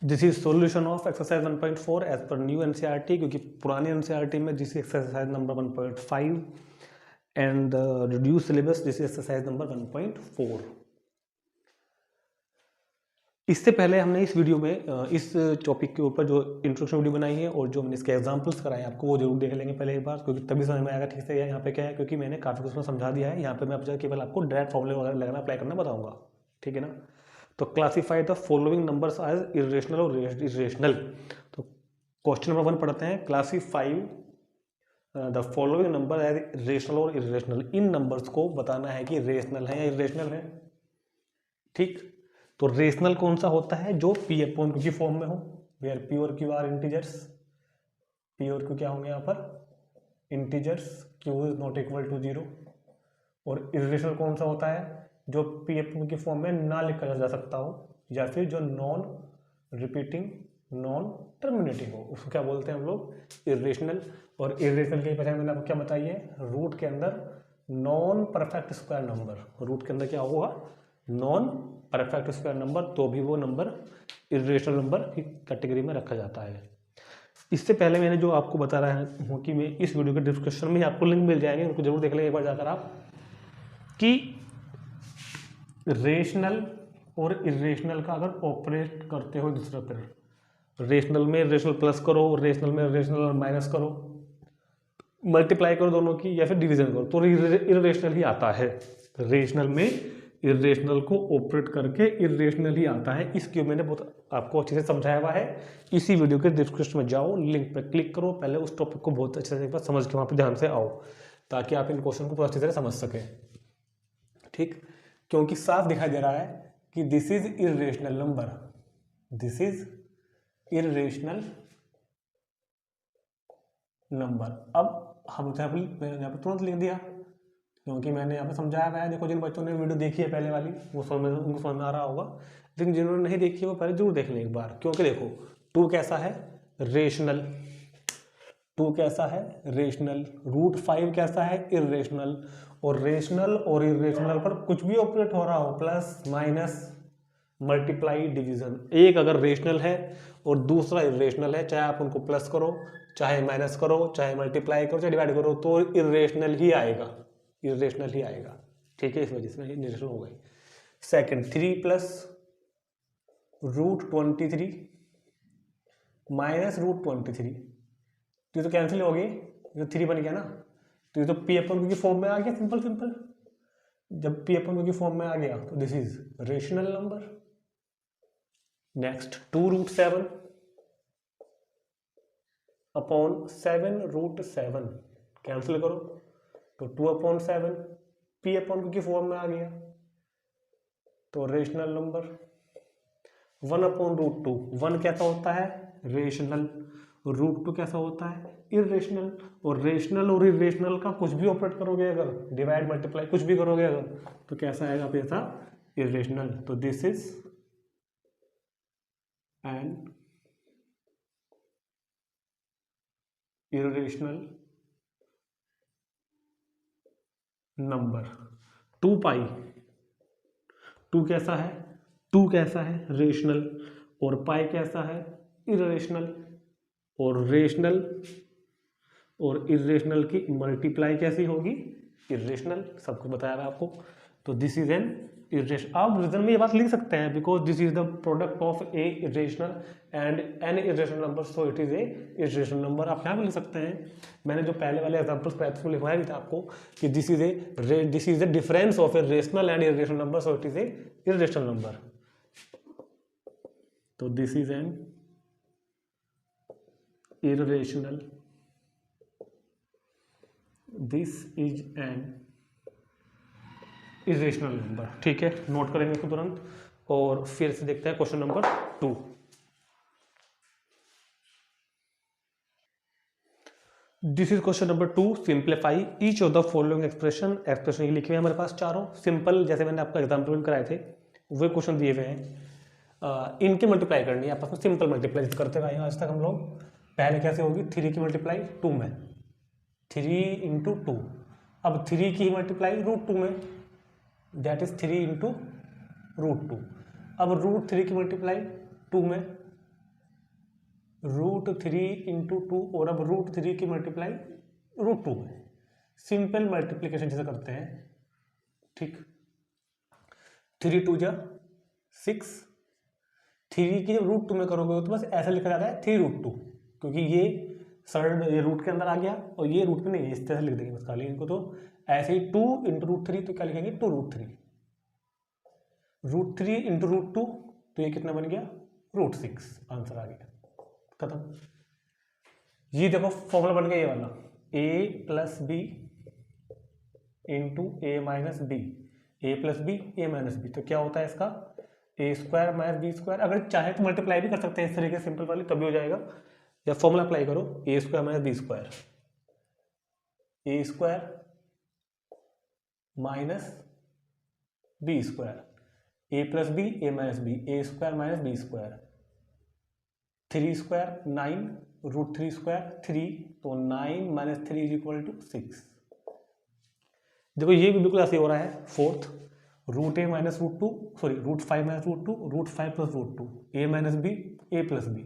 This is solution of exercise 1.4 as per new NCERT, क्योंकि पुरानी NCERT में this exercise number 1.5 and reduce syllabus this exercise number 1.4। इससे पहले हमने इस वीडियो में इस टॉपिक के ऊपर जो इंट्रोडक्शन वीडियो बनाई है और जो हमने इसके एग्जांपल्स कराए हैं आपको वो जरूर देख लेंगे पहले एक बार, क्योंकि तभी समझ में आएगा ठीक से यहाँ पे क्या है, क्योंकि मैंने काफ़ी कुछ समझा दिया है। यहाँ पे मैं अब केवल आपको डायरेक्ट फॉर्मूले वगैरह लगाना अप्लाई करना बताऊंगा, ठीक है ना। तो classify the following numbers as irrational और इरेशनल। तो क्वेश्चन नंबर 1 पढ़ते हैं। Classify the following number as rational और इरेशनल। इन नंबर्स को बताना है कि रेशनल है या इरेशनल है, ठीक। तो रेशनल कौन सा होता है? जो पी अपॉन क्यू की फॉर्म में हो, वेयर पी और क्यू आर इंटीजर्स। पी और क्यू क्या होंगे यहाँ पर? Integers. Q is not equal to 0। और इरेशनल कौन सा होता है? जो पी अपॉन की फॉर्म में ना लिखा जा सकता हो, या फिर जो नॉन रिपीटिंग नॉन टर्मिनेटिंग हो, उसको क्या बोलते हैं हम लोग? इरेशनल। और इरेशनल की पहचान मैंने आपको क्या बताई है? रूट के अंदर non perfect square number. Root के अंदर क्या होगा? नॉन परफेक्ट स्क्वायर नंबर, तो भी वो नंबर इरेशनल नंबर की कैटेगरी में रखा जाता है। इससे पहले मैंने जो आपको बता रहा हूँ कि मैं इस वीडियो के डिस्क्रिप्शन में आपको लिंक मिल जाएंगे, उनको जरूर देख लें एक बार जाकर आप, कि रेशनल और इरेशनल का अगर ऑपरेट करते हो दूसरे पर, रेशनल में रेशनल प्लस करो, रेशनल में रेशनल माइनस करो, मल्टीप्लाई करो दोनों की, या फिर डिवीजन करो, तो इरेशनल ही आता है। रेशनल में इरेशनल को ऑपरेट करके इरेशनल ही आता है। इसकी मैंने बहुत आपको अच्छे से समझाया हुआ है। इसी वीडियो के डिस्क्रिप्शन में जाओ, लिंक पर क्लिक करो, पहले उस टॉपिक को बहुत अच्छे से एक बार समझ के वहाँ पे ध्यान से आओ, ताकि आप इन क्वेश्चन को बहुत अच्छी तरह समझ सकें, ठीक। क्योंकि साफ दिखाई दे रहा है कि this is irrational number, this is irrational number. अब हम यहाँ पर तुरंत लिख दिया, क्योंकि मैंने यहाँ पे समझाया गया है। देखो, जिन बच्चों ने वीडियो देखी है पहले वाली, वो उनको समझ में आ रहा होगा, लेकिन जिन्होंने नहीं देखी है वो पहले जरूर देख लें एक बार। क्योंकि देखो, 2 कैसा है? रेशनल। 2 कैसा है? रेशनल। रूट 5 कैसा है? इरेशनल। और रेशनल और इरेशनल पर कुछ भी ऑपरेट हो रहा हो, प्लस माइनस मल्टीप्लाई डिवीजन, एक अगर रेशनल है और दूसरा इरेशनल है, चाहे आप उनको प्लस करो, चाहे माइनस करो, चाहे मल्टीप्लाई करो, चाहे डिवाइड करो, तो इरेशनल ही आएगा, इरेशनल ही आएगा, ठीक है। इस वजह से इरेशनल हो गई। Second, 3 plus root 23 minus root 23, तो ये तो कैंसिल हो गई, ये 3 बन गया ना, तो ये तो पी अपन क्यू की फॉर्म में आ गया, सिंपल सिंपल। जब पी अपन क्यू की फॉर्म में आ गया तो this is rational number. Next, 2 root 7 upon 7 root 7, cancel करो, तो 2 अपॉन 7 पी अपॉन क्यू की फॉर्म में आ गया, तो रेशनल नंबर। 1 अपॉन रूट 2, 1 कैसा होता है? रेशनल। रूट 2 कैसा होता है? इरेशनल। और रेशनल और इरेशनल का कुछ भी ऑपरेट करोगे, अगर डिवाइड मल्टीप्लाई कुछ भी करोगे अगर, तो कैसा आएगा? पैसा इरेशनल। तो this is an irrational number. 2 पाई, 2 कैसा है? 2 कैसा है? रेशनल। और पाई कैसा है? इरेशनल। और रेशनल और इरेशनल की मल्टीप्लाई कैसी होगी? इरेशनल। सब कुछ बताया था आपको। तो दिस इज एन इरेशनल। आप रीजन में ये बात लिख सकते हैं, because this is the product of A irrational and an irrational number, so it is a irrational number. आप यहाँ भी लिख सकते हैं। मैंने जो पहले वाले एग्जांपल्स कराए थे उसमें लिखवाया भी था आपको कि this is a difference of a rational and irrational number, so it is a irrational number. तो this is an irrational, this is an irrational number, ठीक है। नोट करेंगे इसको तुरंत और फिर से देखते हैं question number 2। This is question number 2। Simplify each of the following expression. Expression ये लिखे हुए हैं हमारे पास चारों सिंपल, जैसे मैंने आपका एग्जाम्पल कराए थे वे क्वेश्चन दिए हुए हैं। इनकी मल्टीप्लाई करनी है आपस में, सिंपल मल्टीप्लाई करते हुए आज तक हम लोग। पहले कैसे होगी? 3 की मल्टीप्लाई 2 में, 3 इंटू 2। अब 3 की मल्टीप्लाई रूट 2 में, दैट इज 3 इंटू रूट 2। अब रूट 3 की मल्टीप्लाई 2 में, √3 इंटू 2 और अब √3 की मल्टीप्लाई √2 में सिंपल मल्टीप्लीकेशन जैसे करते हैं, ठीक। 3 2 जा 6, 3 की जब √2 में करोगे तो बस ऐसा लिखा जाता है 3√2, क्योंकि ये सरल ये रूट के अंदर आ गया और ये रूट में नहीं है, इस तरह लिख देंगे बस खाली इनको। तो ऐसे ही 2 इंटू √3 तो क्या लिखेंगे 2√3, √3 इंटू √2 तो ये कितना बन गया √6, आंसर आ गया, खत्म। ये देखो फॉर्मूला बन गया ये वाला, a plus B into A minus B, A plus B A minus B, तो क्या होता है इसका A square minus B square. अगर चाहे तो मल्टीप्लाई भी कर सकते हैं इस तरीके से सिंपल वाली, तभी हो जाएगा। या फॉर्मूला अप्लाई करो, A square minus B square, A square minus B square, A plus B A minus B, A square minus B square, 3 square 9, √3 square 3, तो 9 माइनस 3 इज इक्वल टू 6। देखो ये भी बिल्कुल ऐसे हो रहा है। Fourth √a minus √2 sorry √5 minus √2, √5 plus √2, A minus B A plus B,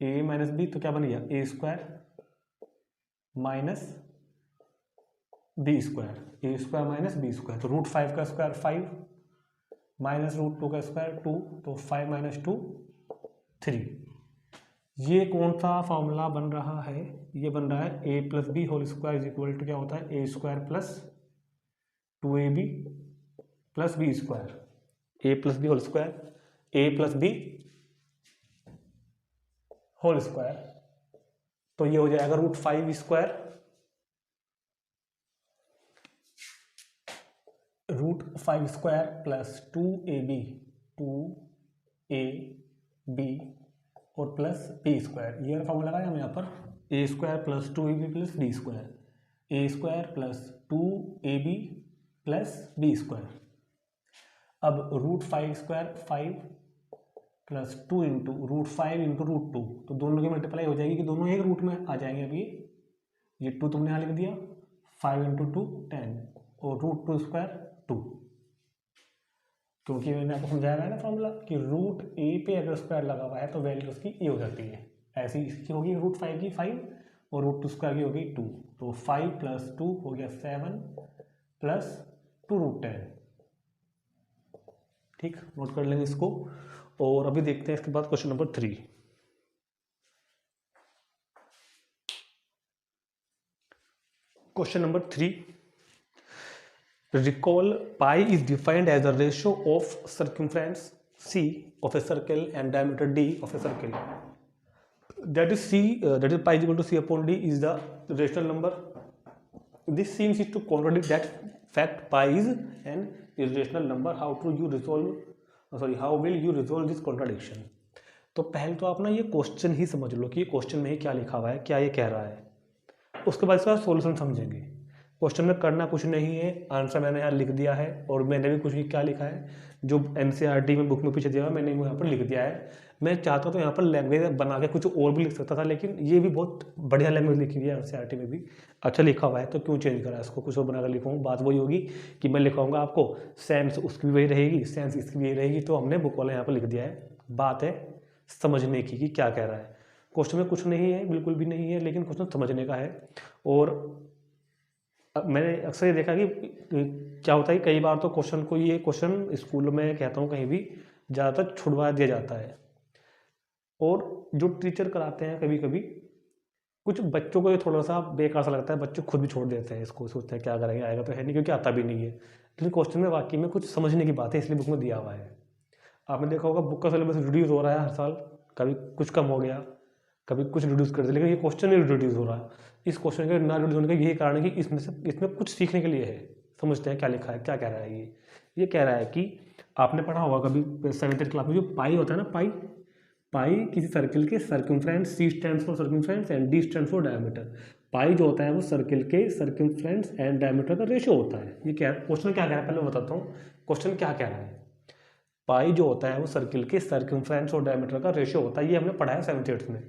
A minus B तो क्या बन गया A square minus B square, A square minus B square, तो √5 का स्क्वायर 5 माइनस √2 का स्क्वायर 2, तो 5 माइनस 2 3। ये कौन सा फॉर्मूला बन रहा है, ये बन रहा है A plus B whole square is equal to क्या होता है A square plus 2ab plus B square, A plus B whole square, A plus B whole square, तो ये हो जाएगा √5 square, √5 square plus 2ab 2ab और प्लस बी स्क्वायर। ये formula लगाया हम यहाँ पर, A square plus 2ab plus B square, A square plus 2ab plus B square. अब √5 स्क्वायर 5 प्लस 2 इंटू √5 इंटू √2, तो दोनों की मल्टीप्लाई हो जाएगी कि दोनों एक रूट में आ जाएंगे। अभी ये 2 तुमने यहाँ लिख दिया, 5 इंटू 2 10 और √2 स्क्वायर 2, क्योंकि मैंने आपको समझाया है ना फॉर्मूला कि √a पे अगर स्क्वायर लगा हुआ है तो वैल्यू उसकी ए हो जाती है। ऐसी इसकी होगी √5 की 5 और √2 स्क्वायर की होगी 2, तो 5 प्लस 2 हो गया 7 प्लस 2√10, ठीक। नोट कर लेंगे इसको। और अभी देखते हैं इसके बाद question number 3। Question number 3, recall pi is defined as the ratio of circumference c of a circle and diameter d of a circle, that is pi is equal to c upon d is the rational number. This seems to contradict that fact. Pi is an irrational number. How will you resolve this contradiction? तो पहले तो आप ना ये question ही समझ लो कि ये question में क्या लिखा हुआ है, क्या ये कह रहा है, उसके बाद इसका सॉल्यूशन समझेंगे। क्वेश्चन में करना कुछ नहीं है, आंसर मैंने यहाँ लिख दिया है और मैंने भी कुछ क्या लिखा है जो एनसीईआरटी में बुक में पीछे दिया है मैंने यहाँ पर लिख दिया है। मैं चाहता तो यहाँ पर लैंग्वेज बना के कुछ और भी लिख सकता था, लेकिन ये भी बहुत बढ़िया लैंग्वेज लिखी हुई है, एनसीईआरटी में भी अच्छा लिखा हुआ है, तो क्यों चेंज करा इसको, कुछ और बनाकर लिखूँगा। बात वही होगी कि मैं लिखाऊंगा आपको सेंस उसकी भी वही रहेगी, सेंस इसकी भी यही रहेगी, तो हमने बुक वाला यहाँ पर लिख दिया है। बात है समझने की कि क्या कह रहा है। क्वेश्चन में कुछ नहीं है, बिल्कुल भी नहीं है, लेकिन क्वेश्चन समझने का है। और मैंने अक्सर ये देखा कि क्या होता है, कई बार तो क्वेश्चन को ये क्वेश्चन स्कूल में कहता हूँ कहीं भी ज़्यादातर छुड़वा दिया जाता है, और जो टीचर कराते हैं कभी कभी कुछ बच्चों को ये थोड़ा सा बेकार सा लगता है, बच्चे खुद भी छोड़ देते हैं इसको, सोचते हैं क्या करेंगे, आएगा तो है नहीं, क्योंकि आता भी नहीं है। लेकिन क्वेश्चन में वाकई में कुछ समझने की बात है, इसलिए बुक में दिया हुआ है। आपने देखा होगा बुक का सिलेबस रिड्यूस हो रहा है हर साल, कभी कुछ कम हो गया, कभी कुछ रिड्यूस कर दिया, लेकिन ये क्वेश्चन नहीं रिड्यूस हो रहा है। इस क्वेश्चन के ना रिड्यूस होने का यही कारण है कि इसमें कुछ सीखने के लिए है। समझते हैं क्या लिखा है, क्या कह रहा है। ये कह रहा है कि आपने पढ़ा होगा कभी 7th क्लास में, जो पाई होता है ना, पाई किसी सर्किल के circumference, C stands for circumference and D stands for diameter. Pi जो होता है वो सर्किल के सर्कमफ्रेंस एंड डायमीटर का रेशियो होता है। ये क्या क्वेश्चन क्या कह रहा है पहले बताता हूँ, क्वेश्चन क्या कह रहा है। पाई जो होता है वो सर्किल के सर्कमफ्रेंस और डायमीटर का रेशियो होता है, ये हमने पढ़ा है 7th 8th में।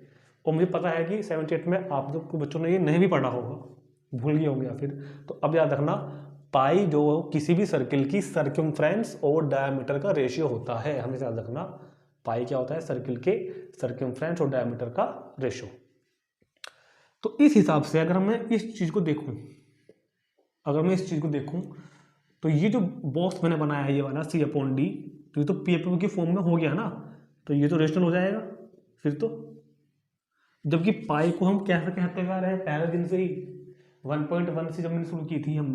और मुझे पता है कि 7th 8th में आप लोग बच्चों ने ये नहीं भी पढ़ा होगा, भूल गए होंगे या फिर। तो अब याद रखना, पाई जो किसी भी सर्किल की सर्कमफ्रेंस और डायमीटर का रेशियो होता है, हमेशा याद रखना। पाई क्या होता है? सर्किल के सर्कमफ्रेंस और डायमीटर का रेशो। तो इस हिसाब से अगर मैं इस चीज़ को देखूं, तो ये जो बॉक्स मैंने बनाया है ये वाला C/D, तो ये तो P/P की फॉर्म में हो गया ना, तो ये तो रेशनल हो जाएगा फिर तो। जबकि पाई को हम कैसे कहते हुए आ रहे हैं पहले दिन से ही, 1.1 से जब मैंने शुरू की थी हम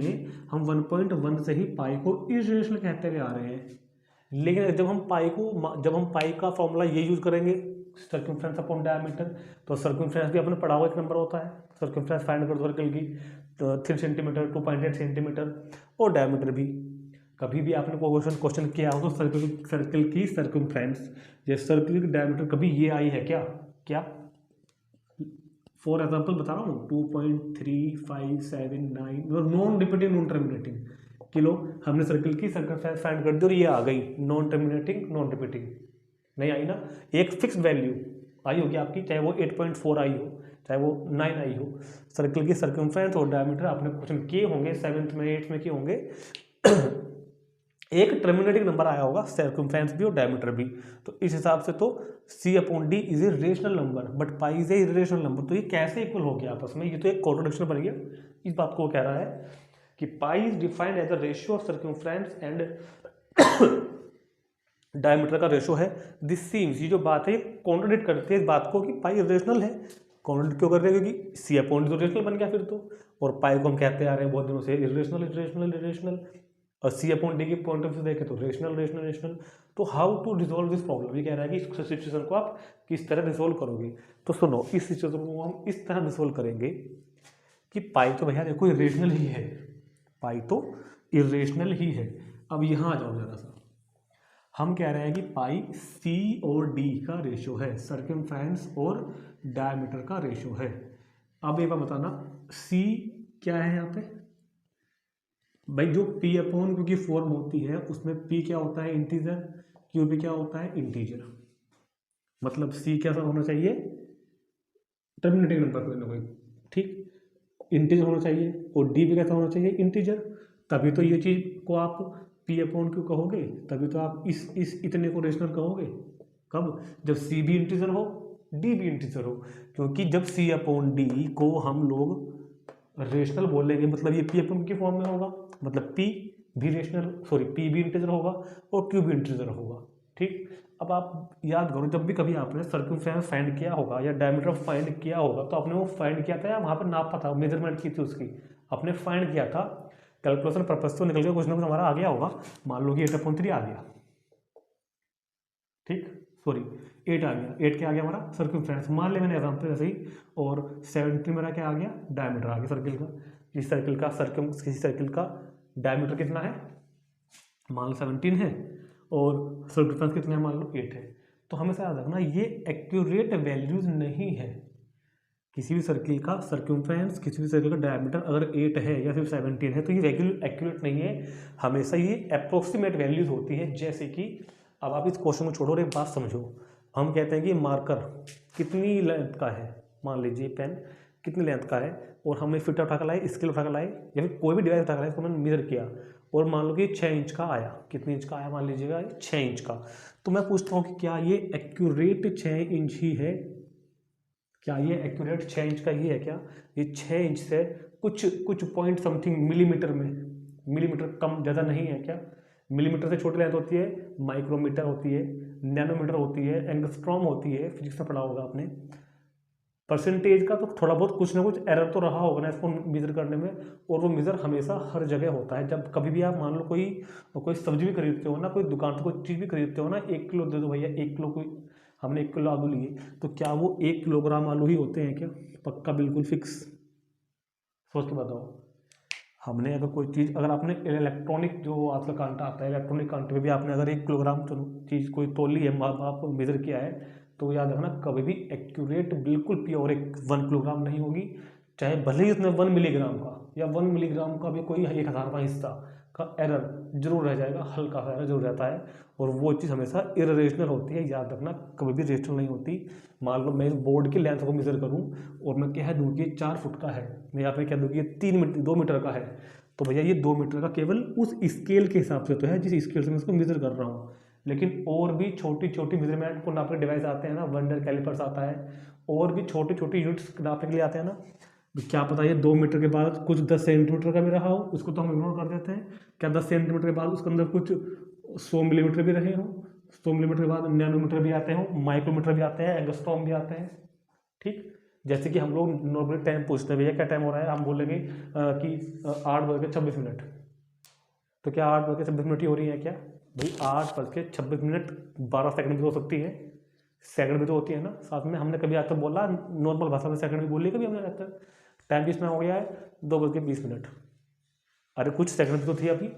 1.1 से ही पाई को इरेशनल कहते हुए आ रहे हैं। लेकिन जब हम पाई का फॉर्मूला ये यूज करेंगे सर्कमफ्रेंस अपॉन डायमीटर, तो सर्कमफ्रेंस भी आपने पढ़ा हुआ एक नंबर होता है, सर्कमफ्रेंस फाइंड कर दो सर्कल की, तो 3 सेंटीमीटर 2.8 सेंटीमीटर, और डायमीटर भी कभी भी आपने क्वेश्चन किया हो तो सर्कल की सर्कमफ्रेंस या सर्कल की डायमीटर कभी ये आई है क्या फॉर एग्जाम्पल बता रहा हूँ 2.3579 non repeating non terminating kilo, हमने सर्कल की सर्कमफ्रेंस फाइंड कर दी और ये आ गई नॉन टर्मिनेटिंग नॉन रिपीटिंग, नहीं आई ना, एक फिक्स वैल्यू आई होगी आपकी, चाहे वो 8.4 आई हो चाहे वो 9 आई हो। सर्कल की सर्कमफ्रेंस और डायमीटर आपने क्वेश्चन किए होंगे 7th में 8th में किए होंगे एक टर्मिनेटिंग नंबर आया होगा सर्कमफ्रेंस भी और डायमीटर भी, तो इस हिसाब से तो C/D is a rational number but pi is a irrational number. तो ये कैसे इक्वल हो गया आपस में? ये तो एक कॉन्ट्रडिक्शन बन गया। इस बात को वो कह रहा है कि pi is defined as the ratio of circumference and diameter का रेशो है। दिस सीम्स, ये जो बात है ये कॉन्ट्रडिक्ट करती है इस बात को कि पाई इरेशनल है। कॉन्ट्रडिक्ट क्यों कर रहे हैं? क्योंकि C/D तो रेशनल बन गया फिर तो, और पाई को हम कहते आ रहे हैं बहुत दिनों से इरेशनल, और C/D की पॉइंट ऑफ व्यू देखें तो रेशनल। तो how to resolve this problem, ये कह रहा है कि इस सिचुएशन को आप किस तरह रिजोल्व करोगे। तो सुनो, इस सिचुएशन को हम इस तरह रिजोल्व करेंगे कि पाई तो भैया देखो इरेशनल ही है, पाई तो इरेशनल ही है। अब यहाँ आ जाओ जरा सा, हम कह रहे हैं कि पाई C/D का रेशो है, सर्कमफ्रेंस और डायमीटर का रेशो है। अब एक बार बताना, C क्या है यहाँ पे भाई? जो P/Q की फॉर्म होती है उसमें P क्या होता है? इंटीजर, Q भी क्या होता है? इंटीजर। मतलब C कैसा होना चाहिए? टर्मिनेटिंग नंबर कोई ना कोई, ठीक, इंटीजर होना चाहिए, और D भी कैसा होना चाहिए? इंटीजर। तभी तो ये चीज़ को आप P/Q कहोगे, तभी तो आप इस इतने को रेशनल कहोगे। कब? जब C भी इंटीजर हो D भी इंटीजर हो, क्योंकि जब C/D को हम लोग रेशनल बोलेंगे मतलब ये P/Q की फॉर्म में होगा, मतलब P भी इंटीजर होगा और Q भी इंटीजर होगा, ठीक। अब आप याद करो, जब भी कभी आपने सर्कमफ्रेंस फाइंड किया होगा या डायमीटर फाइंड किया होगा तो आपने वो फाइंड किया था या वहाँ पर नापा था, मेजरमेंट की थी उसकी, आपने फाइंड किया था, कैलकुलेशन पर्पज तो निकल गया, कुछ ना कुछ हमारा आ गया होगा। मान लो कि 8/3 आ गया, ठीक, 8 आ गया, 8 क्या आ गया हमारा? सर्कमफ्रेंस मान ले मैंने एग्जाम्पल ऐसे ही, और 70 मेरा क्या आ गया? डायमीटर आ गया सर्किल का। इस सर्किल का किसी सर्किल का डायमीटर कितना है? मान लो 17 है, और सर्कमफ्रेंस कितना है? मान लो 8 है। तो हमेशा याद रखना ये एक्यूरेट वैल्यूज नहीं है। किसी भी सर्किल का सर्कमफ्रेंस, किसी भी सर्किल का डायमीटर अगर 8 है या फिर 17 है तो ये एक्यूरेट नहीं है, हमेशा ये अप्रोक्सीमेट वैल्यूज होती है। जैसे कि अब आप इस क्वेश्चन को छोड़ो और एक बात समझो, हम कहते हैं कि मार्कर कितनी लेंथ का है, मान लीजिए पेन कितनी लेंथ का है, और हमने फिट उठा कर लाए, स्केल उठा कर लाए, या फिर कोई भी डिवाइस उठा कर लाए, इसको मैंने मेजर किया और मान लो कि 6 इंच का आया। कितने इंच का आया? मान लीजिएगा 6 इंच का। तो मैं पूछता हूँ कि क्या ये एक्यूरेट 6 इंच ही है? क्या ये एक्यूरेट 6 इंच का ही है क्या? ये 6 इंच से कुछ पॉइंट समथिंग मिलीमीटर कम ज़्यादा नहीं है क्या? मिलीमीटर से छोटी लेंथ होती है माइक्रोमीटर होती है, नैनोमीटर होती है, एंगस्ट्रॉम होती है, फिजिक्स में पढ़ा होगा आपने। परसेंटेज का तो थोड़ा बहुत कुछ ना कुछ एरर तो रहा होगा ना इसको मेजर करने में, और वो मेजर हमेशा हर जगह होता है। जब कभी भी आप मान लो कोई सब्जी भी खरीदते हो ना, कोई दुकान से कोई चीज़ भी खरीदते हो ना, 1 किलो दे दो भैया, 1 किलो, कोई हमने 1 किलो आलू लिए, तो क्या वो 1 किलोग्राम आलू ही होते हैं क्या? पक्का बिल्कुल फिक्स? सोच के बताओ। हमने अगर कोई चीज़, अगर आपने इलेक्ट्रॉनिक जो आजकल कांटा आता है, इलेक्ट्रॉनिक कांटे में भी आपने अगर 1 किलोग्राम चीज़ कोई तोली है, आप मेजर किया है, तो याद रखना कभी भी एक्यूरेट बिल्कुल प्योर 1 किलोग्राम नहीं होगी। चाहे भले ही उसमें 1 मिलीग्राम का या 1 मिलीग्राम का भी कोई 1/1000वां हिस्सा का एरर जरूर रह जाएगा, हल्का सा एरर जरूर रहता है, और वो चीज़ हमेशा इरेशनल होती है। याद रखना कभी भी रेशनल नहीं होती। मान लो मैं इस बोर्ड की लेंथ को मेजर करूँ और मैं कह दूँ कि 4 फुट का है, मैं यहाँ पे कह दूँ कि ये 2 मीटर का है, तो भैया ये 2 मीटर का केवल उस स्केल के हिसाब से तो है जिस स्केल से मैं इसको मेजर कर रहा हूँ। लेकिन और भी छोटी छोटी मेजरमेंट को नापने के डिवाइस आते हैं ना, वर्नियर कैलिपर्स आता है, और भी छोटी छोटी यूनिट्स नापने के लिए आते हैं ना। क्या पता ये 2 मीटर के बाद कुछ 10 सेंटीमीटर का भी रहा हो, उसको तो हम इग्नोर कर देते हैं। क्या 10 सेंटीमीटर के बाद उसके अंदर कुछ 100 मिलीमीटर भी रहे हो, 100 मिलीमीटर के बाद नैनोमीटर भी आते हो, माइक्रोमीटर भी आते हैं, एंगस्ट्रॉम भी आते हैं। ठीक, जैसे कि हम लोग नॉर्मली टाइम पूछते हैं, भैया क्या टाइम हो रहा है, हम बोलेंगे कि 8:26। तो क्या 8:26 ही हो रही है क्या भाई? 8:26, 12 सेकंड भी हो सकती है, सेकंड भी तो होती है ना साथ में। हमने कभी आज तक बोला नॉर्मल भाषा में सेकंड भी बोली कभी हमने आज तक? टाइम कितना हो गया है? 2:20। अरे कुछ सेकंड भी तो थी अभी।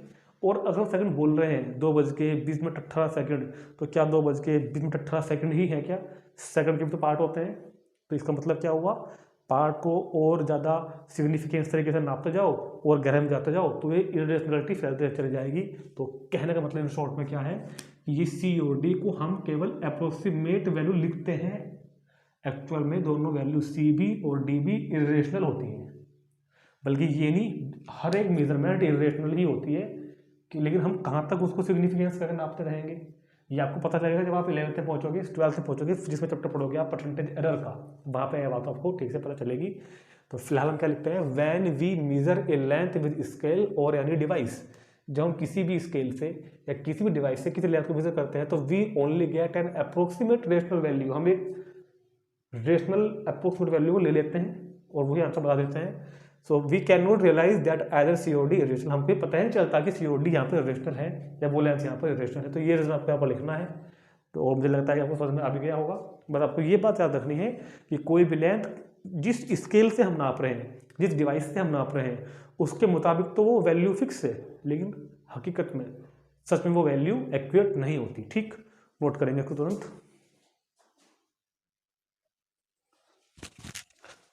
और अगर सेकंड बोल रहे हैं 2:20:18, तो क्या 2:20:18 ही है क्या? सेकंड के भी तो पार्ट होते हैं। तो इसका मतलब क्या हुआ? पार्ट को और ज़्यादा सिग्निफिकेंस तरीके से नापते जाओ और गहरे में जाते जाओ तो ये इरेशनलिटी फैलते चली जाएगी। तो कहने का मतलब इन शॉर्ट में क्या है, ये COD को हम केवल अप्रोक्सीमेट वैल्यू लिखते हैं, एक्चुअल में दोनों वैल्यू CB और DB इरेशनल होती हैं। बल्कि ये नहीं, हर एक मेजरमेंट इरेशनल ही होती है कि, लेकिन हम कहाँ तक उसको सिग्निफिकेंस करके नापते रहेंगे ये आपको पता चलेगा जब आप 11th में पहुँचोगे, 12th में पहुँचोगे, जिसमें चैप्टर पढ़ोगे आप परसेंटेज एरर का, वहाँ पे बात आपको ठीक से पता चलेगी। तो फिलहाल हम क्या लिखते हैं, when we measure a length with scale और एनी डिवाइस। जब हम किसी भी स्केल से या किसी भी डिवाइस से किसी लेंथ को मेजर करते हैं तो we only get an approximate rational value. हम एक रेशनल अप्रोक्सीमेट वैल्यू को ले लेते हैं और वही आंसर बता देते हैं। So we can not realise that either COD irrational. हमको पता ही नहीं चलता कि COD यहाँ पर इरेशनल है या वो लेंथ यहाँ पर इरेशनल है। तो ये रीजन आपको यहाँ पर लिखना है। तो मुझे लगता है कि आपको समझ में आ भी गया होगा। बस आपको ये बात याद रखनी है कि कोई भी लेंथ जिस स्केल से हम नाप रहे हैं, जिस डिवाइस से हम नाप रहे हैं, उसके मुताबिक तो वो वैल्यू फिक्स है, लेकिन हकीकत में सच में वो वैल्यू एक्यूरेट नहीं होती। ठीक, नोट करेंगे इसको तुरंत।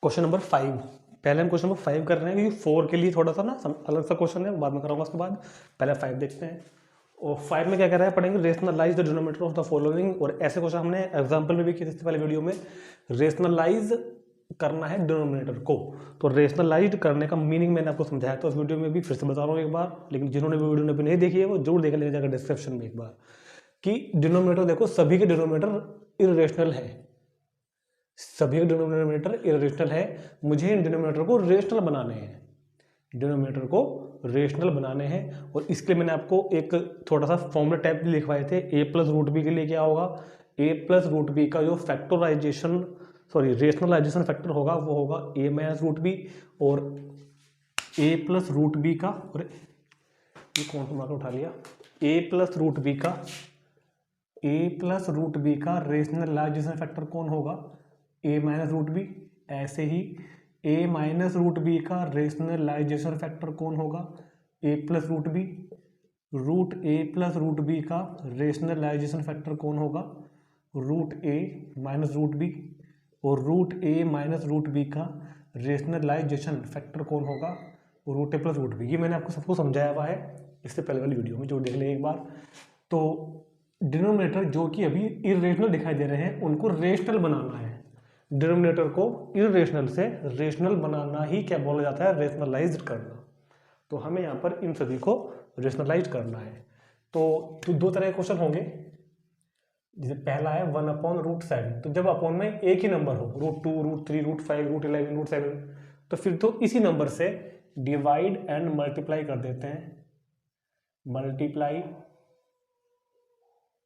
क्वेश्चन नंबर 5, पहले हम क्वेश्चन नंबर 5 कर रहे हैं क्योंकि 4 के लिए थोड़ा सा ना अलग सा क्वेश्चन है, बाद में कराऊंगा उसके बाद। पहले 5 देखते हैं। और 5 में क्या कह रहा है, पढ़ेंगे rationalize the denominator of the following. और ऐसे क्वेश्चन हमने एग्जाम्पल में भी किए थे पहले वीडियो में। रेशनलाइज करना है डिनोमिनेटर को, तो रेशनलाइज करने का मीनिंग मैंने आपको समझाया था उस वीडियो में भी, फिर से बता रहा हूँ एक बार। लेकिन जिन्होंने भी वीडियो नहीं देखी है वो जरूर देख लेना जाकर डिस्क्रिप्शन में एक बार, कि डिनोमिनेटर देखो सभी के डिनोमिनेटर इरेशनल है, सभी के डिनोमिनेटर इरेशनल है। मुझे इन डिनोमिनेटर को रेशनल बनाने हैं, डिनोमिनेटर को रेशनल बनाने हैं। और इसके लिए मैंने आपको एक थोड़ा सा फॉर्मूला टाइप भी लिखवाए थे। a+√b के लिए क्या होगा, a+√b का जो फैक्टराइजेशन रेशनलाइजेशन फैक्टर होगा वो होगा a-√b, और a+√b का, और ये कौन सा मार्कर उठा लिया, a+√b का रेशनलाइजेशन फैक्टर कौन होगा, a-√b। ऐसे ही a-√b का रेशनलाइजेशन फैक्टर कौन होगा, a+√b। a+√b का रेशनलाइजेशन फैक्टर कौन होगा, √a-√b। और √a-√b का रेशनलाइजेशन फैक्टर कौन होगा, √a+√b। ये मैंने आपको सबको समझाया हुआ है इससे पहले वाली वीडियो में, जो देख लें एक बार। तो डिनोमिनेटर जो कि अभी इरेशनल दिखाई दे रहे हैं उनको रेशनल बनाना है। डिनोमिनेटर को इरेशनल से रेशनल बनाना ही क्या बोला जाता है, रेशनलाइज करना। तो हमें यहाँ पर इन सभी को रेशनलाइज करना है। तो 2 तरह के क्वेश्चन होंगे। जैसे पहला है 1/√7। तो जब अपॉन में एक ही नंबर हो, √2, √3, √5, √11, √7, तो फिर तो इसी नंबर से डिवाइड एंड मल्टीप्लाई कर देते हैं, multiply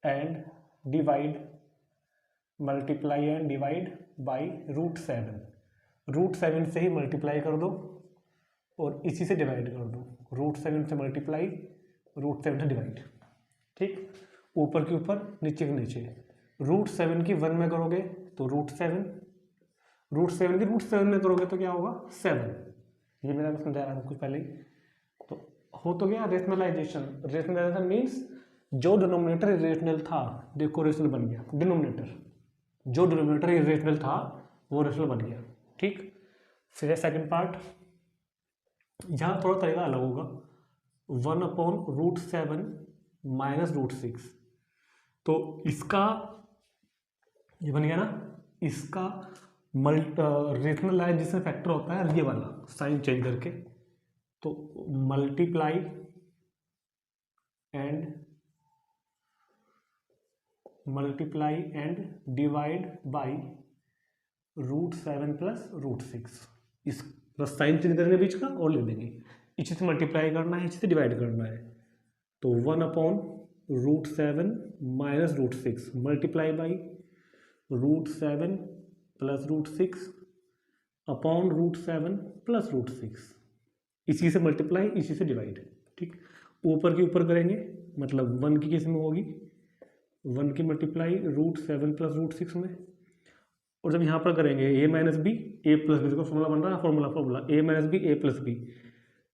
and divide, multiply and divide by √7। √7 से ही मल्टीप्लाई कर दो और इसी से डिवाइड कर दो, √7 से मल्टीप्लाई, √7 से डिवाइड। ठीक, ऊपर के ऊपर नीचे के नीचे। √7 की 1 में करोगे तो √7, √7 की √7 में करोगे तो क्या होगा, 7। ये मैंने आपको समझाया था कुछ पहले ही। तो हो तो गया रेशनलाइजेशन। रेशनलाइजेशन मीन्स जो डिनोमिनेटर इरेशनल था, देखो रेशनल बन गया डिनोमिनेटर, जो डिनोमिनेटर इरेशनल था वो रेशनल बन गया। ठीक, फिर सेकंड पार्ट, यहाँ थोड़ा तरीका अलग होगा। 1/√7 माइनस √6। तो इसका ये बन गया ना, इसका रेशनलाइजेशन फैक्टर होता है ये वाला, साइन चेंज करके। तो multiply and multiply and divide by √7 plus √6, इस बस साइन चेंज करेंगे बीच का और ले लेंगे, इसी से मल्टीप्लाई करना है, इसी से डिवाइड करना है। तो 1/√7 minus √6 multiply by √7 plus √6 upon √7 plus √6, इसी से मल्टीप्लाई इसी से डिवाइड। ठीक, ऊपर के ऊपर करेंगे, मतलब 1 की किस में होगी, 1 की मल्टीप्लाई √7 प्लस √6 में, और जब यहाँ पर करेंगे a minus B A plus B, देखो फॉर्मूला बन रहा है, formula a minus B A plus B,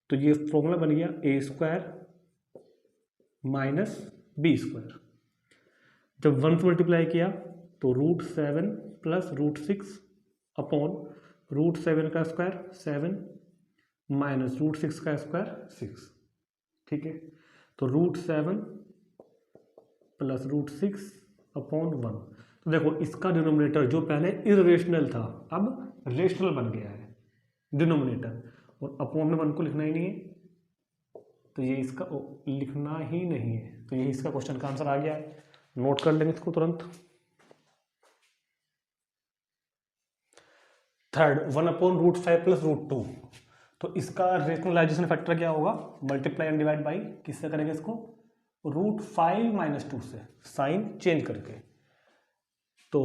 तो ये फॉर्मूला बन गया a² माइनस b²। जब 1 से मल्टीप्लाई किया तो √7 प्लस √6 अपॉन √7 का स्क्वायर 7 माइनस √6 का स्क्वायर 6। ठीक है, तो √7 प्लस √6 अपॉन 1। तो देखो इसका डिनोमिनेटर जो पहले इरेशनल था अब रेशनल बन गया है डिनोमिनेटर, और अपॉन में 1 को लिखना ही नहीं है, तो ये इसका लिखना ही नहीं है, तो ये इसका क्वेश्चन का आंसर आ गया है। नोट कर लेंगे इसको तुरंत। थर्ड 1/√5 प्लस √2, तो इसका रेशनलाइजेशन फैक्टर क्या होगा, मल्टीप्लाई एंड डिवाइड बाई किससे करेंगे इसको, √5 माइनस 2 से, साइन चेंज करके। तो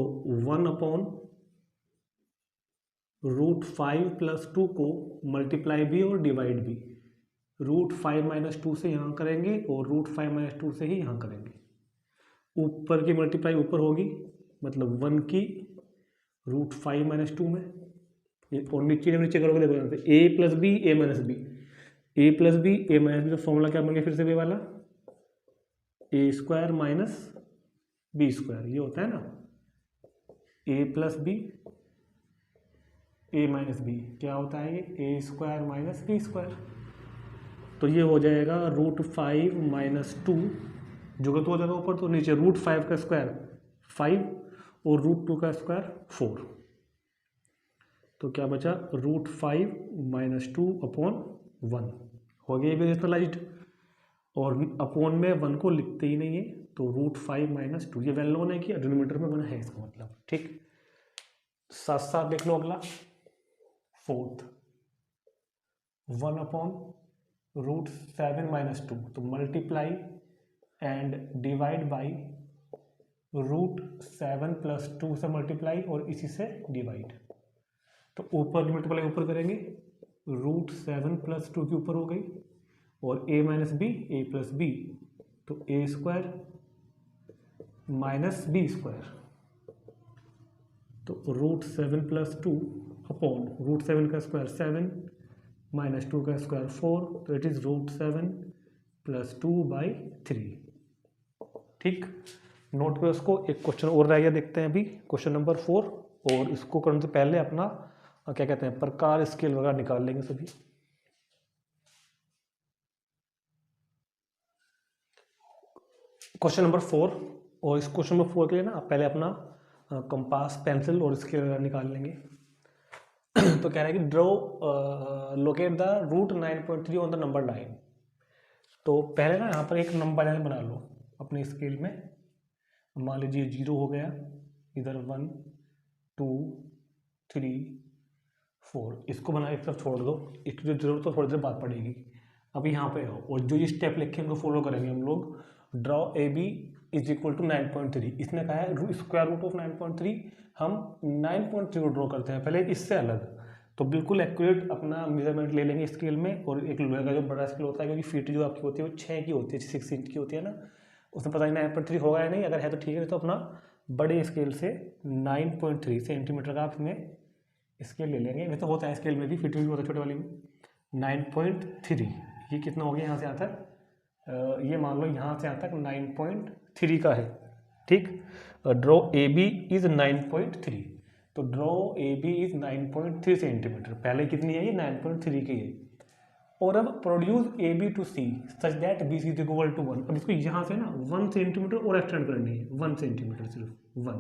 1/√5 प्लस 2 को मल्टीप्लाई भी और डिवाइड भी √5 माइनस 2 से यहाँ करेंगे और √5 माइनस 2 से ही यहाँ करेंगे। ऊपर की मल्टीप्लाई ऊपर होगी, मतलब 1 की √5 माइनस 2 में, और नीचे करोगे, देखो यहाँ पे a plus B A minus B, A plus B A minus B, तो फॉर्मूला क्या बन गया फिर से वे वाला, a² माइनस b², ये होता है ना, a plus B A minus B, क्या होता है ये a² माइनस b²। तो ये हो जाएगा √5 माइनस 2, जो कि तो हो जाएगा ऊपर, तो नीचे √5 का स्क्वायर 5 और √2 का स्क्वायर 4, तो क्या बचा √5 माइनस 2 अपॉन 1, हो गया ये भी रेशनलाइज्ड, और अपॉन में 1 को लिखते ही नहीं है, तो √5 माइनस 2, ये वेल नोन है कि डिनोमिनेटर में 1 है इसका मतलब। ठीक, साथ साथ देख लो अगला, फोर्थ 1/√7 माइनस 2, तो multiply and divide by √7 plus 2 से मल्टीप्लाई और इसी से डिवाइड। तो ऊपर की मल्टीप्लाई ऊपर करेंगे, √7 प्लस 2 के ऊपर हो गई, और a minus B A plus B, तो a² माइनस b², तो √7 प्लस 2 अपॉन √7 का स्क्वायर 7 माइनस 2 का स्क्वायर 4, तो इट इज √7 प्लस 2/3। ठीक, नोट पे उसको। एक क्वेश्चन और रह गया, देखते हैं अभी क्वेश्चन नंबर 4, और इसको करने से पहले अपना क्या कहते हैं प्रकार स्केल वगैरह निकाल लेंगे सभी। क्वेश्चन नंबर 4, और इस क्वेश्चन नंबर 4 के लिए ना पहले अपना कंपास पेंसिल और स्केल वगैरह निकाल लेंगे। तो कह रहा है कि draw locate the root 9.3 on the number line. तो पहले ना यहाँ पर एक नंबर लाइन बना लो अपने स्केल में, मान लीजिए 0 हो गया, इधर 1 2 3 4, इसको बना एक तरफ छोड़ दो, इसकी जो जरूरत हो थोड़ी देर बाद पड़ेगी। अभी यहाँ पे हो, और जो ये स्टेप लिखे उनको फॉलो करेंगे हम लोग। Draw AB is equal to 9.3, इसने कहा है स्क्वायर रूट ऑफ 9.3, हम 9.3 को ड्रॉ करते हैं पहले इससे अलग, तो बिल्कुल एक्यूरेट अपना मेजरमेंट ले लेंगे स्केल में। और एक लोहे का जो बड़ा स्केल होता है, क्योंकि फीट जो आपकी होती है वो 6 की होती है, 6 इंच की होती है ना, उसमें पता नहीं 9.3 होगा या नहीं, अगर है तो ठीक है, तो अपना बड़े स्केल से 9.3 सेंटीमीटर का आप इसमें स्केल ले लेंगे। वैसे होता है स्केल में भी, फिट भी होता है छोटे वाली में 9.3, ये कितना हो गया यहाँ से यहाँ तक, ये मान लो यहाँ से यहाँ तक 9.3 का है। ठीक, ड्रॉ AB इज 9.3, तो ड्रॉ AB इज 9.3 सेंटीमीटर, पहले कितनी है ये 9.3 की है। और अब produce AB to C such that BC is equal to 1। अब इसको यहाँ से ना 1 सेंटीमीटर और एक्सटेंड करनी है, 1 सेंटीमीटर सिर्फ 1।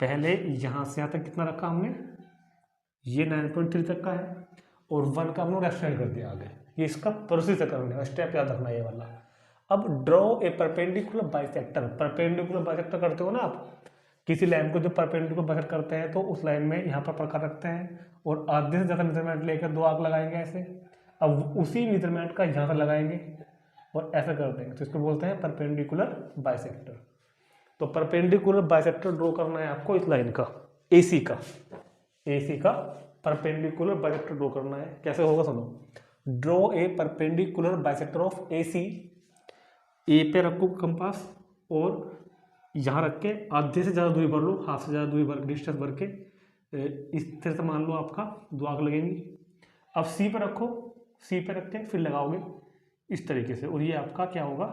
पहले यहाँ से यहाँ तक कितना रखा हमने, ये 9.3 तक का है, और 1 का हमने एक्सटेंड कर दिया आगे। ये इसका प्रोसीजर करने का स्टेप याद रखना ये वाला। अब draw a perpendicular bisector, perpendicular bisector करते हो ना आप, किसी लाइन को जब परपेंडिकुलर बाइसेक्ट करते हैं तो उस लाइन में यहाँ पर प्रकार रखते हैं और आधे से ज़्यादा मेजरमेंट लेकर दो आर्क लगाएंगे ऐसे। अब उसी मेजरमेंट का यहाँ पर लगाएंगे और ऐसा कर देंगे, तो इसको बोलते हैं परपेंडिकुलर बाइसेक्टर। तो परपेंडिकुलर बाइसेक्टर ड्रॉ करना है आपको इस लाइन का, AC का परपेंडिकुलर बाइसेक्टर ड्रॉ करना है। कैसे होगा सुनो, draw a perpendicular bisector of AC, ए पे रखो कंपास और यहाँ रख के आधे से ज़्यादा दूरी भर लो, हाफ से ज़्यादा दूरी भर डिस्टेंस भर के इस तरह से मान लो आपका दो आग लगेंगी। अब C पे रखो, C पे रख के फिर लगाओगे इस तरीके से और ये आपका क्या होगा,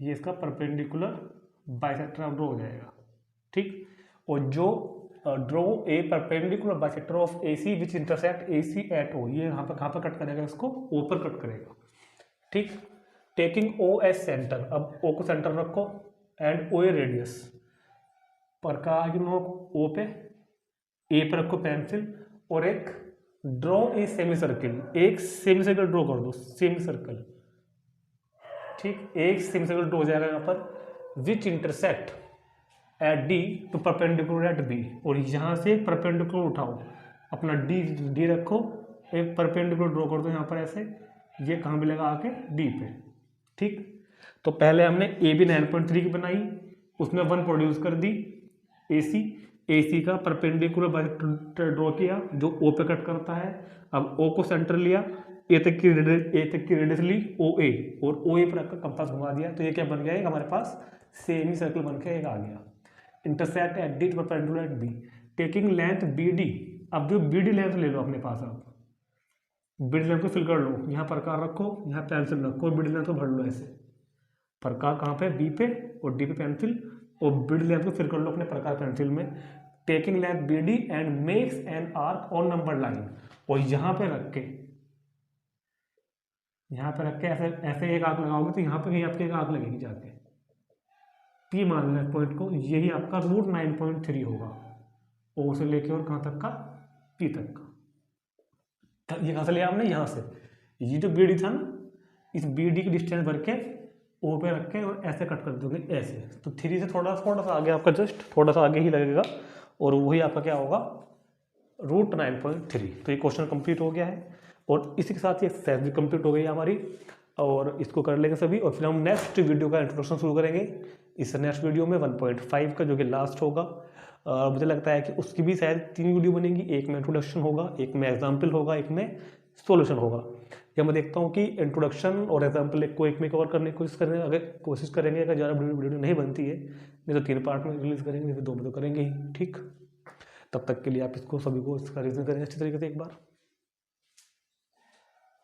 ये इसका परपेंडिकुलर बाइसेक्टर ड्रॉ हो जाएगा। ठीक, और जो draw a perpendicular bisector of AC which intersect AC at O, ये यहाँ पर कहाँ पर कट करेगा, इसको O पर कट करेगा। ठीक, टेकिंग O एज सेंटर, अब O को सेंटर रखो एंड OA रेडियस पर का O पे, A पे रखो पेंसिल और एक ड्रॉ ए सेमी सर्किल, एक सेमी सर्कल ड्रॉ कर दो, सेमी सर्कल। ठीक, एक सेमी सर्कल ड्रॉ हो जाएगा यहाँ पर, which intersect at D to perpendicular at B, और यहाँ से परपेंडिकुलर उठाओ अपना D रखो, एक परपेंडिकुलर ड्रॉ कर दो यहाँ पर ऐसे, ये कहाँ मिलेगा आके D पे। ठीक, तो पहले हमने AB 9.3 की बनाई, उसमें 1 प्रोड्यूस कर दी AC का परपेंडिकुलर बाइसेक्टर ड्रॉ किया जो O पे कट करता है। अब O को सेंटर लिया, A तक की रेडियस ली OA और OA पर रखकर कंपास घुमा दिया, तो ये क्या बन गया, एक हमारे पास सेमी सर्कल बन के एक आ गया। Intersect at D perpendicular at B, taking length BD, अब जो BD लेंथ ले लो अपने पास, आप BD लेंथ को फिल कर लो, यहाँ प्रकार रखो, यहाँ पेंसिल रखो, BD लेंथ को भर लो ऐसे, प्रकार कहाँ पे, B पे और D पे पेंसिल, और BD लेंथ को फिल कर लो अपने प्रकार पेंसिल में। Taking length BD and makes an arc on number line, और यहाँ पे रख के ऐसे एक आर्क लगाओगे तो यहाँ पे कहीं आपके एक आर्क लगेगी जाके, P मान लेना इस पॉइंट को, यही आपका रूट 9.3 होगा, O से लेके और कहाँ तक का, P तक का। ये कहाँ से लिया हमने, यहाँ से, ये जो BD था ना, इस BD की डिस्टेंस भर के O पे रख के और ऐसे कट कर दोगे ऐसे, तो 3 से थोड़ा सा आगे आपका, जस्ट थोड़ा सा आगे ही लगेगा, और वही आपका क्या होगा, रूट 9.3। तो ये क्वेश्चन कंप्लीट हो गया है और इसी के साथ ये एक्सरसाइज भी कंप्लीट हो गई है हमारी, और इसको कर लेंगे सभी, और फिर हम नेक्स्ट वीडियो का इंट्रोडक्शन शुरू करेंगे। इस नेक्स्ट वीडियो में 1.5 का जो कि लास्ट होगा, मुझे लगता है कि उसकी भी शायद 3 वीडियो बनेगी, एक में इंट्रोडक्शन होगा, एक में एग्जाम्पल होगा, एक में सोल्यूशन होगा। या मैं देखता हूँ कि इंट्रोडक्शन और एग्जाम्पल एक में कवर करने की कोशिश करेंगे, अगर ज़्यादा वीडियो नहीं बनती है, नहीं तो 3 पार्ट में रिलीज करेंगे, नहीं तो 2 में तो करेंगे ही। ठीक, तब तक के लिए आप इसको सभी को इसका रिविजन करेंगे अच्छी तरीके से एक बार।